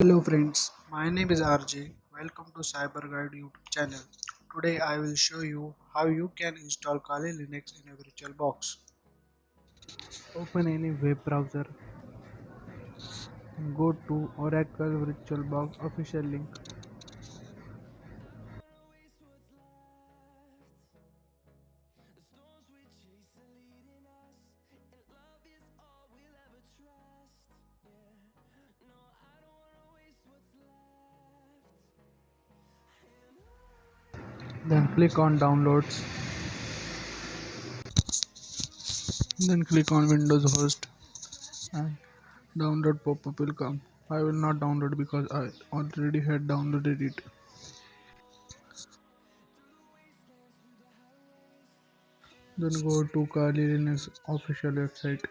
Hello friends, my name is RJ. Welcome to Cyber Guide YouTube channel. Today I will show you how you can install Kali Linux in a VirtualBox. Open any web browser, go to Oracle VirtualBox official link. Then click on Downloads. Then click on Windows Host and download pop-up will come. I will not download because I already had downloaded it. Then go to Kali Linux official website.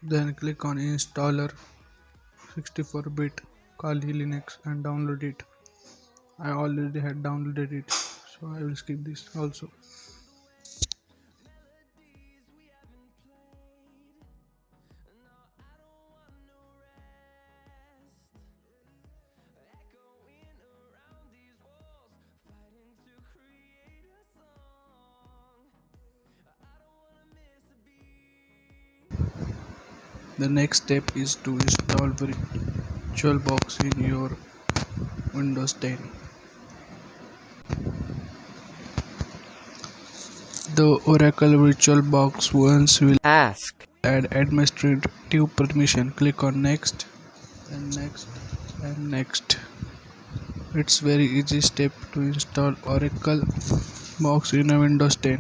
Then click on installer 64-bit Kali Linux and download it. I already had downloaded it, so I will skip this also. The next step is to install VirtualBox in your Windows 10. The Oracle VirtualBox once will Ask. add administrative permission. Click on next and next and next. It's very easy step to install Oracle box in a Windows 10.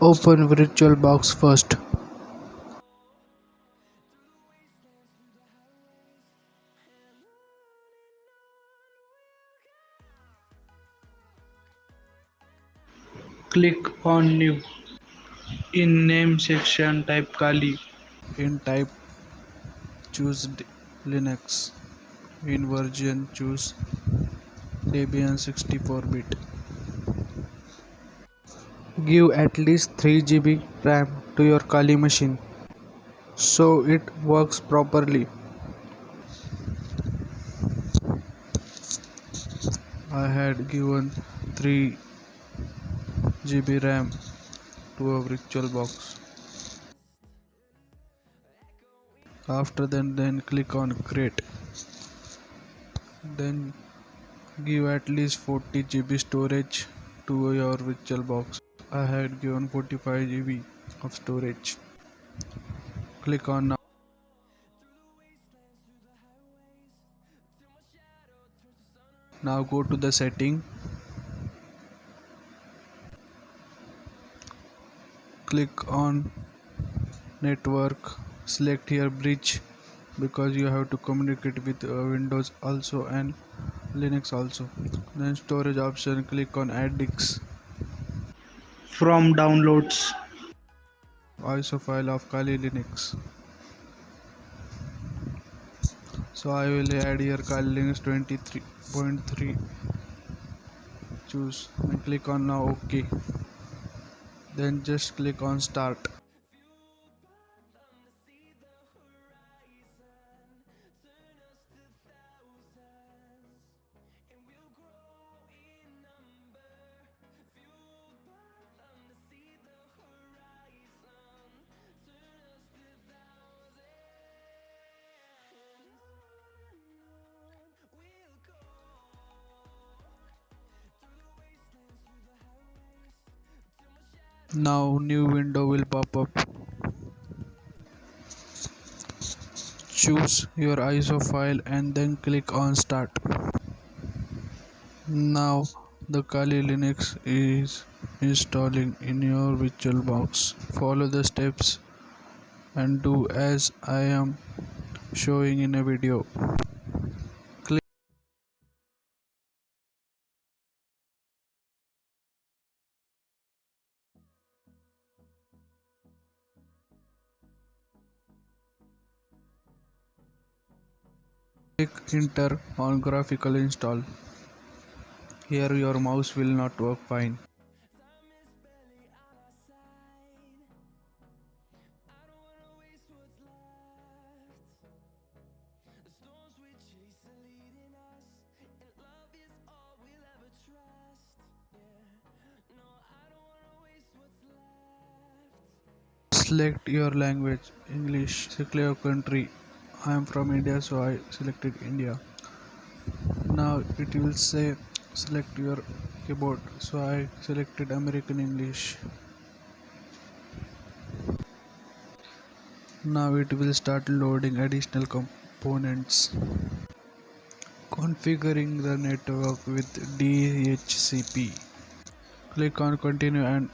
Open VirtualBox first. Click on New. In name section type Kali. In type choose Linux. In version choose Debian 64-bit. Give at least 3 GB RAM to your Kali machine so it works properly. I had given 3 GB RAM to a VirtualBox. After then click on create. Then give at least 40 GB storage to your VirtualBox. I had given 45 GB of storage. Click on now. Now go to the setting. Click on network. Select here bridge because you have to communicate with Windows also and Linux also. Then storage option, click on add disks. from downloads. ISO file of Kali Linux. So I will add here Kali Linux 23.3. Choose and click on now OK. Then just click on start. Now new window will pop up. Choose your ISO file and then click on start. Now the Kali Linux is installing in your VirtualBox. Follow the steps and do as I am showing in a video. Click enter on graphical install. Here your mouse will not work fine. Select your language, English. Select your country. I am from India, so I selected India. Now it will say select your keyboard, so I selected American English. Now it will start loading additional components. Configuring the network with DHCP. Click on continue and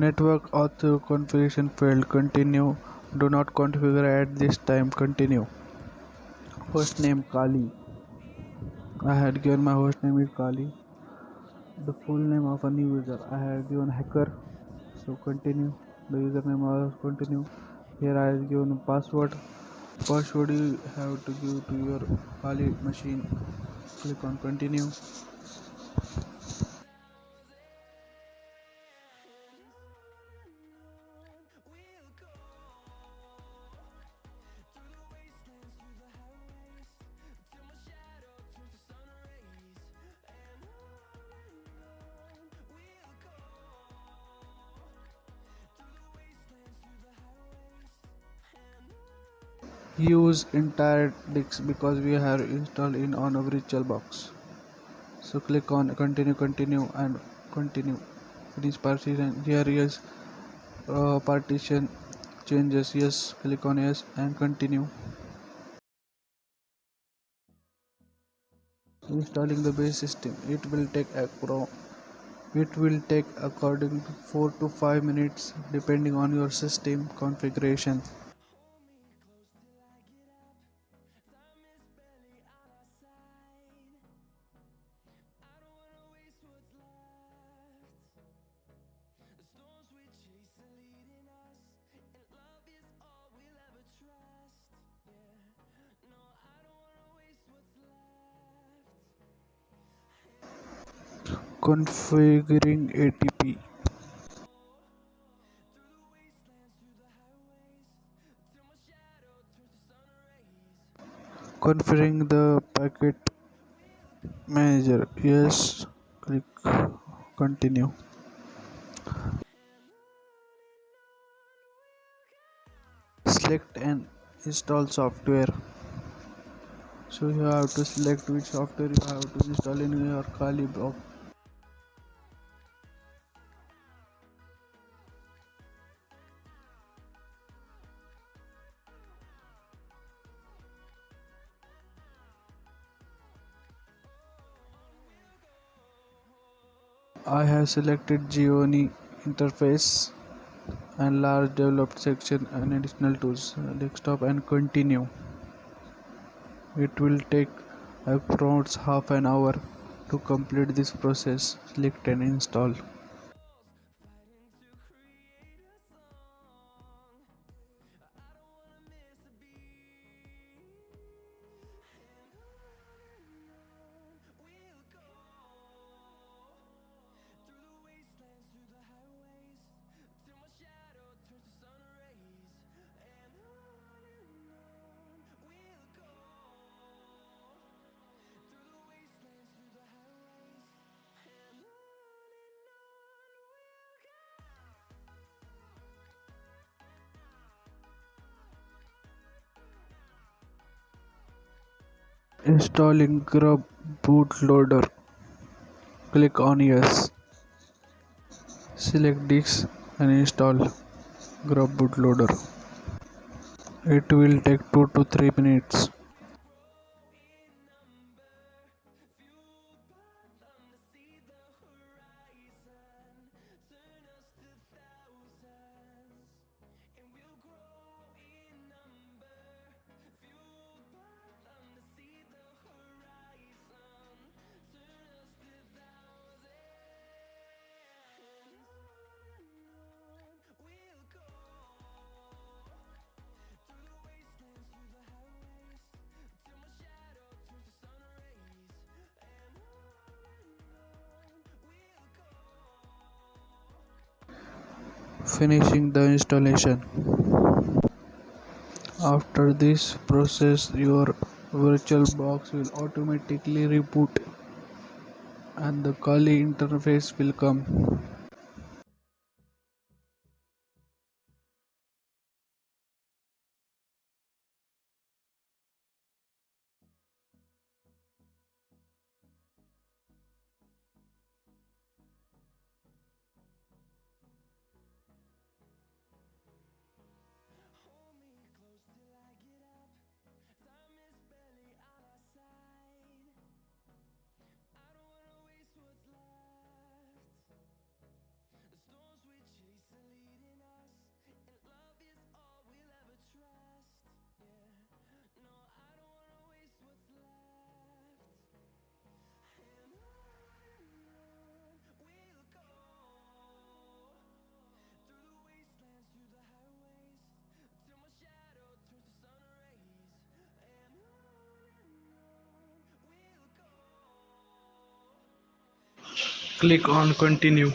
network auto configuration failed. Continue. Do not configure at this time. Continue. Host name Kali. I had given my host name is Kali. The full name of a new user. I had given hacker. So continue. The username also continue. Here I have given a password. Password you have to give to your Kali machine. Click on continue. use entire disk because we have installed in on a VirtualBox. So click on continue and continue. Finish partition. Here is partition changes. Yes, click on yes and continue. Installing the base system. It will take according to 4 to 5 minutes depending on your system configuration. Configuring ATP. Configuring the packet manager. Yes, click continue. Select and install software. So you have to select which software you have to install in your Kali box. I have selected Geoni interface and large developed section and additional tools. Desktop and continue. It will take approximately half an hour to complete this process. Select and install. Installing grub bootloader. Click on yes. Select disk and install grub bootloader. It will take 2 to 3 minutes. Finishing the installation. After this process, your VirtualBox will automatically reboot and the Kali interface will come. Click on continue.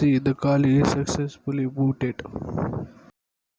see the Kali is successfully booted.